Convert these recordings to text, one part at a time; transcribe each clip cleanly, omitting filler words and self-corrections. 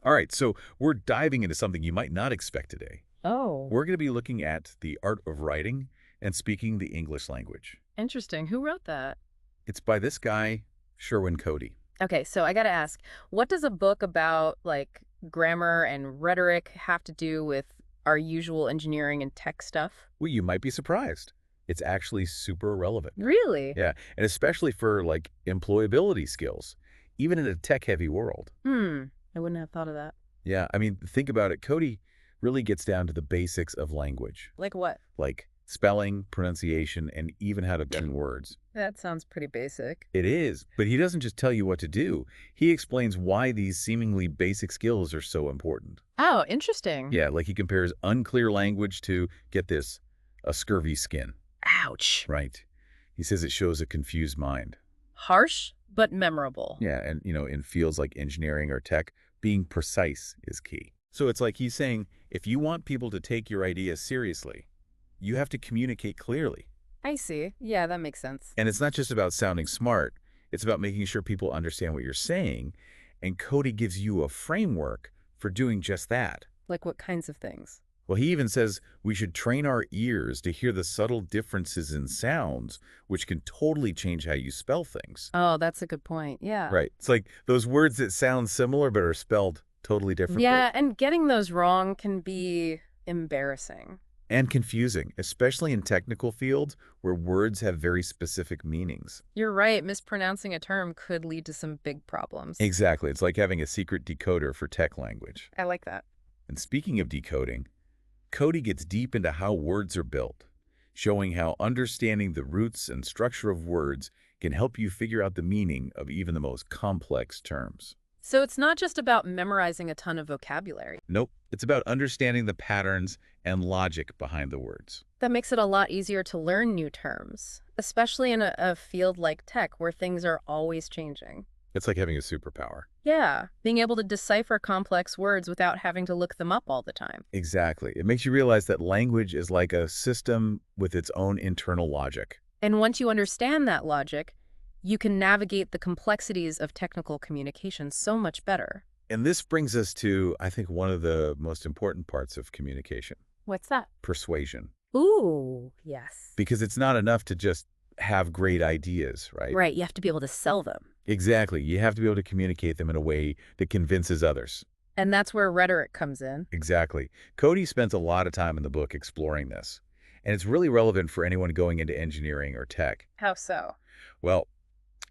All right, so we're diving into something you might not expect today. Oh, We're going to be looking at the art of writing and speaking the English language. interesting. Who wrote that? It's by this guy, Sherwin Cody. Okay, so I gotta ask, what does a book about grammar and rhetoric have to do with our usual engineering and tech stuff? Well, you might be surprised. It's actually super relevant. Really? Yeah, and especially for like employability skills, even in a tech-heavy world. Hmm, I wouldn't have thought of that. Yeah, I mean, think about it. Cody really gets down to the basics of language, Like what? like spelling, pronunciation, and even how to turn words. That sounds pretty basic. It is, but he doesn't just tell you what to do. He explains why these seemingly basic skills are so important. Oh, interesting. Yeah, like he compares unclear language to, get this, a scurvy skin, Ouch. right? He says it shows a confused mind. Harsh, but memorable. Yeah, and in fields like engineering or tech, being precise is key. So it's like he's saying, if you want people to take your ideas seriously, you have to communicate clearly. I see. Yeah, that makes sense. And it's not just about sounding smart, it's about making sure people understand what you're saying. And Cody gives you a framework for doing just that. Like what kinds of things? Well, he even says we should train our ears to hear the subtle differences in sounds, which can totally change how you spell things. Oh, that's a good point. Yeah. Right. It's like those words that sound similar but are spelled totally differently. Yeah, and getting those wrong can be embarrassing. And confusing, especially in technical fields where words have very specific meanings. You're right, mispronouncing a term could lead to some big problems. Exactly. It's like having a secret decoder for tech language. I like that. And speaking of decoding, Cody gets deep into how words are built, showing how understanding the roots and structure of words can help you figure out the meaning of even the most complex terms. So it's not just about memorizing a ton of vocabulary. Nope, it's about understanding the patterns and logic behind the words. That makes it a lot easier to learn new terms, especially in a field like tech where things are always changing. It's like having a superpower. Yeah, being able to decipher complex words without having to look them up all the time. Exactly. It makes you realize that language is like a system with its own internal logic. And once you understand that logic, you can navigate the complexities of technical communication so much better. And this brings us to, I think, one of the most important parts of communication, What's that? persuasion. Ooh, yes. Because it's not enough to just have great ideas, right? Right, you have to be able to sell them. Exactly. You have to be able to communicate them in a way that convinces others. And that's where rhetoric comes in. Exactly. Cody spends a lot of time in the book exploring this, and it's really relevant for anyone going into engineering or tech. How so? Well,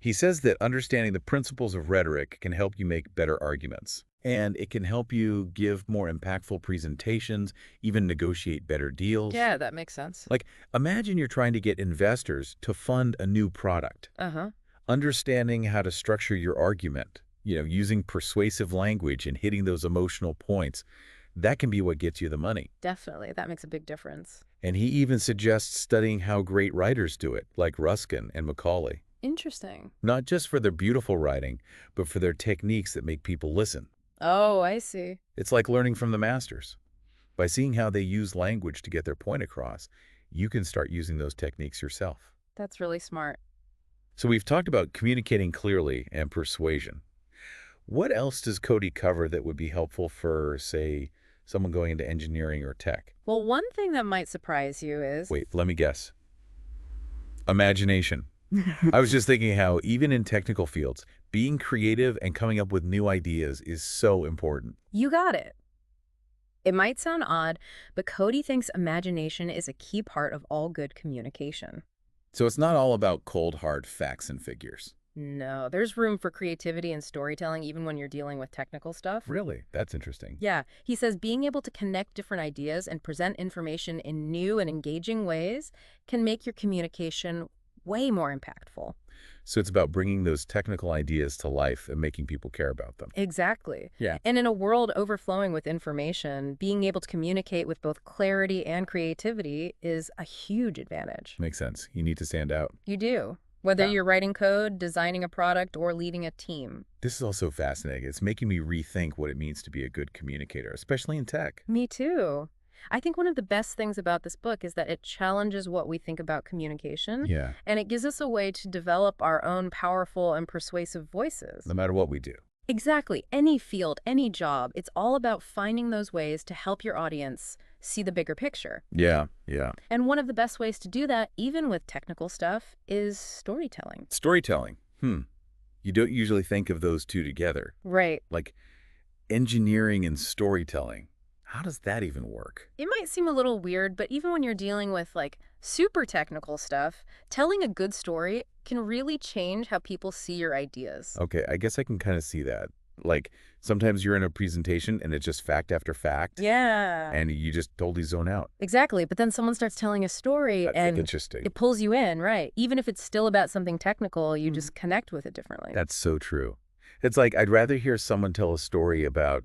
he says that understanding the principles of rhetoric can help you make better arguments, and it can help you give more impactful presentations, even negotiate better deals. Yeah, that makes sense. Like, imagine you're trying to get investors to fund a new product. Uh-huh. Understanding how to structure your argument, using persuasive language and hitting those emotional points, that can be what gets you the money. Definitely. That makes a big difference. And he even suggests studying how great writers do it, like Ruskin and Macaulay. Interesting. Not just for their beautiful writing, but for their techniques that make people listen. Oh, I see. It's like learning from the masters. By seeing how they use language to get their point across, you can start using those techniques yourself. That's really smart. So we've talked about communicating clearly and persuasion. What else does Cody cover that would be helpful for, say, someone going into engineering or tech? Well, one thing that might surprise you is... Wait, let me guess. Imagination. I was just thinking how, even in technical fields, being creative and coming up with new ideas is so important. You got it. It might sound odd, but Cody thinks imagination is a key part of all good communication. So it's not all about cold, hard facts and figures. No, there's room for creativity and storytelling even when you're dealing with technical stuff. Really? That's interesting. Yeah, he says being able to connect different ideas and present information in new and engaging ways can make your communication way more impactful. So it's about bringing those technical ideas to life and making people care about them. Exactly. Yeah. And in a world overflowing with information, being able to communicate with both clarity and creativity is a huge advantage. Makes sense. You need to stand out. You do. Whether Yeah. you're writing code, designing a product, or leading a team. This is also fascinating. It's making me rethink what it means to be a good communicator, especially in tech. Me too. I think one of the best things about this book is that it challenges what we think about communication, Yeah, and it gives us a way to develop our own powerful and persuasive voices. no matter what we do. Exactly. Any field, any job, it's all about finding those ways to help your audience see the bigger picture. Yeah, yeah. And one of the best ways to do that, even with technical stuff, is storytelling. Storytelling. You don't usually think of those two together. Right. Like engineering and storytelling. How does that even work? It might seem a little weird, but even when you're dealing with like super technical stuff, telling a good story can really change how people see your ideas. Okay, I guess I can kind of see that. Like sometimes you're in a presentation and it's just fact after fact Yeah. and you just totally zone out. Exactly. But then someone starts telling a story That's and interesting. it pulls you in, right? Even if it's still about something technical, you Mhm. just connect with it differently. That's so true. It's like I'd rather hear someone tell a story about,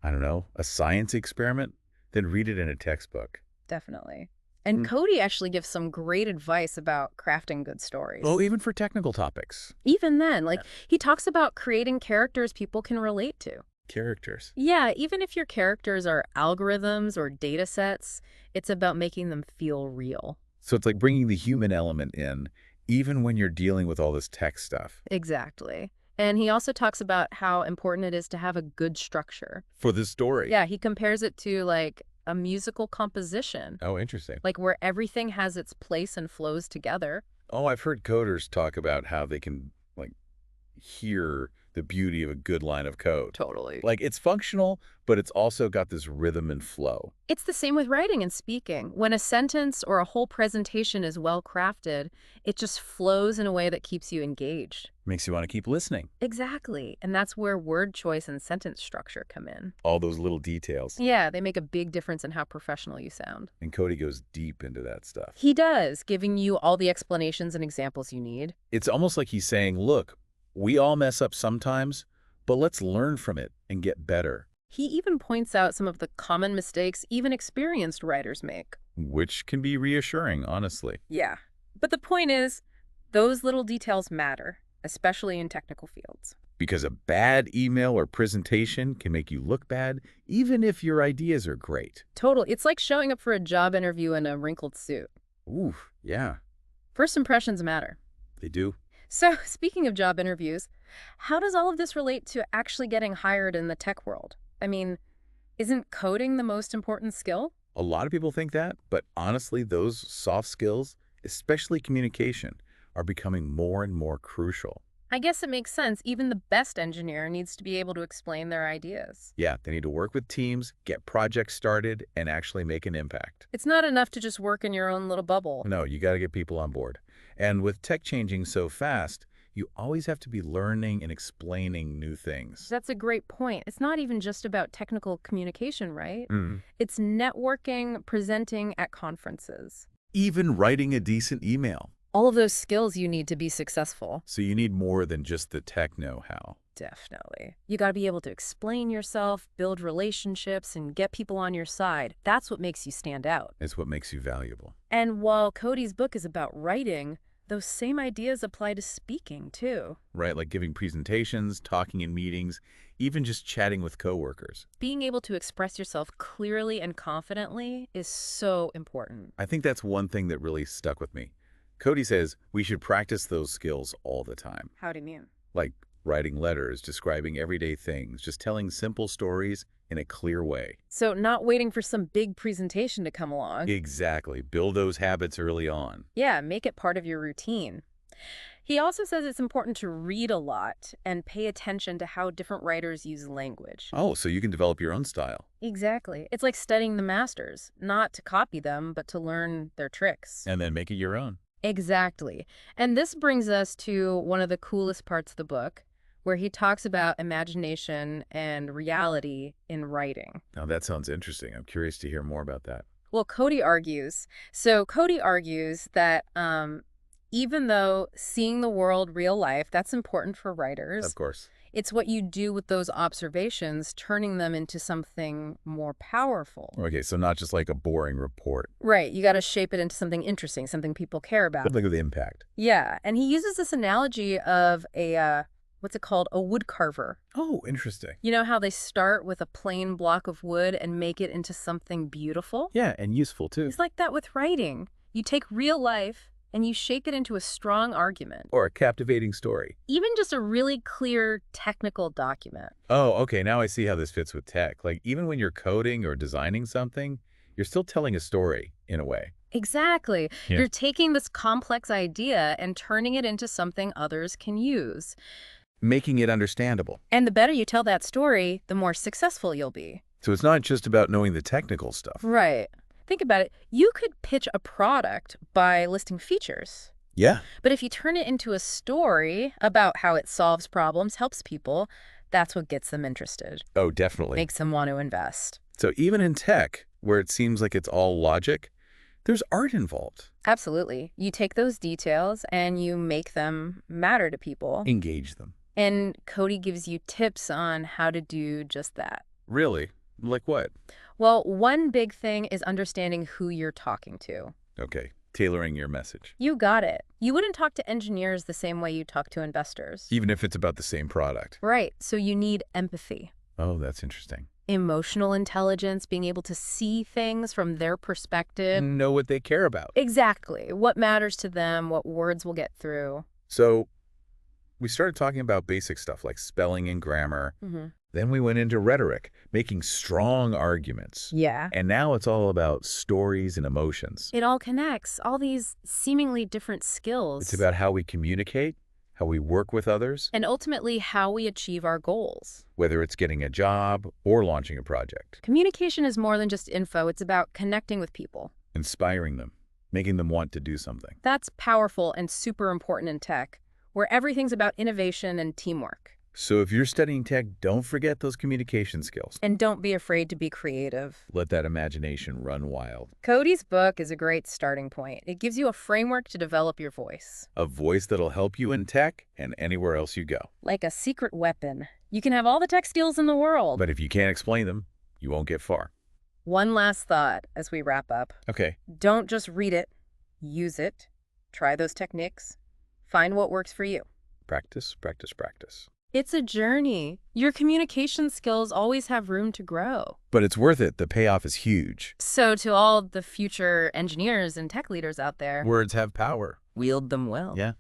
I don't know, a science experiment than read it in a textbook. Definitely. And Mm. Cody actually gives some great advice about crafting good stories. Oh, even for technical topics. Even then, like he talks about creating characters people can relate to. Characters. Yeah, even if your characters are algorithms or data sets, it's about making them feel real. So it's like bringing the human element in, even when you're dealing with all this tech stuff. Exactly. And he also talks about how important it is to have a good structure. For this story. Yeah, he compares it to like a musical composition, Oh, interesting. like where everything has its place and flows together. Oh, I've heard coders talk about how they can, like, hear the beauty of a good line of code. Totally. Like, it's functional, but it's also got this rhythm and flow. It's the same with writing and speaking. When a sentence or a whole presentation is well crafted, it just flows in a way that keeps you engaged. Makes you want to keep listening. Exactly. And that's where word choice and sentence structure come in. All those little details. Yeah, they make a big difference in how professional you sound. And Cody goes deep into that stuff. He does, giving you all the explanations and examples you need. It's almost like he's saying, look, we all mess up sometimes, but let's learn from it and get better. He even points out some of the common mistakes even experienced writers make. Which can be reassuring, honestly. Yeah. But the point is, those little details matter, especially in technical fields. Because a bad email or presentation can make you look bad, even if your ideas are great. Totally. It's like showing up for a job interview in a wrinkled suit. Ooh, yeah, First impressions matter. they do. So, speaking of job interviews, how does all of this relate to actually getting hired in the tech world? I mean, isn't coding the most important skill? A lot of people think that, but honestly, those soft skills, especially communication, are becoming more and more crucial. I guess it makes sense. Even the best engineer needs to be able to explain their ideas. Yeah, they need to work with teams, get projects started, and actually make an impact. It's not enough to just work in your own little bubble. No, you got to get people on board. And with tech changing so fast, you always have to be learning and explaining new things. That's a great point. It's not even just about technical communication, right? Mm. It's networking, presenting at conferences. Even writing a decent email. All of those skills you need to be successful. So you need more than just the tech know-how. Definitely. You got to be able to explain yourself, build relationships, and get people on your side. That's what makes you stand out. It's what makes you valuable. And while Cody's book is about writing, those same ideas apply to speaking, too. Right, like giving presentations, talking in meetings, even just chatting with coworkers. Being able to express yourself clearly and confidently is so important. I think that's one thing that really stuck with me. Cody says we should practice those skills all the time. How do you mean? Like writing letters, describing everyday things, just telling simple stories in a clear way. So not waiting for some big presentation to come along. Exactly. Build those habits early on. Yeah, make it part of your routine. He also says it's important to read a lot and pay attention to how different writers use language. Oh, so you can develop your own style. Exactly. It's like studying the masters, not to copy them, but to learn their tricks. And then make it your own. Exactly. And this brings us to one of the coolest parts of the book, where he talks about imagination and reality in writing. Now that sounds interesting. I'm curious to hear more about that. Well, Cody argues that even though seeing the world real life, that's important for writers, Of course. it's what you do with those observations, turning them into something more powerful. Okay, so not just like a boring report. Right. You got to shape it into something interesting, something people care about. Look at the impact. Yeah. And he uses this analogy of what's it called? A wood carver. Oh, interesting. You know how they start with a plain block of wood and make it into something beautiful? Yeah, and useful too. It's like that with writing. You take real life and you shape it into a strong argument. Or a captivating story. Even just a really clear technical document. Oh, okay, now I see how this fits with tech. Like, even when you're coding or designing something, you're still telling a story, in a way. Exactly. Yeah. You're taking this complex idea and turning it into something others can use. Making it understandable. And the better you tell that story, the more successful you'll be. So it's not just about knowing the technical stuff. Right. Think about it. You could pitch a product by listing features. Yeah. But if you turn it into a story about how it solves problems, helps people, that's what gets them interested. Oh, definitely. Makes them want to invest. So even in tech, where it seems like it's all logic, there's art involved. Absolutely. You take those details and you make them matter to people. Engage them. And Cody gives you tips on how to do just that. Really? Like what? Well, one big thing is understanding who you're talking to. Okay, tailoring your message. You got it. You wouldn't talk to engineers the same way you talk to investors. Even if it's about the same product. Right. So you need empathy. Oh, that's interesting. Emotional intelligence, being able to see things from their perspective. And know what they care about. Exactly. What matters to them, what words will get through. So we started talking about basic stuff like spelling and grammar. Mm-hmm. Then we went into rhetoric, making strong arguments. Yeah. And now it's all about stories and emotions. It all connects, all these seemingly different skills. It's about how we communicate, how we work with others, and ultimately how we achieve our goals. whether it's getting a job or launching a project. Communication is more than just info. It's about connecting with people. Inspiring them, making them want to do something. That's powerful and super important in tech, where everything's about innovation and teamwork. So if you're studying tech, don't forget those communication skills. And don't be afraid to be creative. Let that imagination run wild. Cody's book is a great starting point. It gives you a framework to develop your voice. A voice that'll help you in tech and anywhere else you go. Like a secret weapon. You can have all the tech skills in the world. But if you can't explain them, you won't get far. One last thought as we wrap up. Okay. Don't just read it. Use it. Try those techniques. Find what works for you. Practice, practice, practice. It's a journey. Your communication skills always have room to grow. But it's worth it. The payoff is huge. So to all the future engineers and tech leaders out there, Words have power. wield them well. Yeah.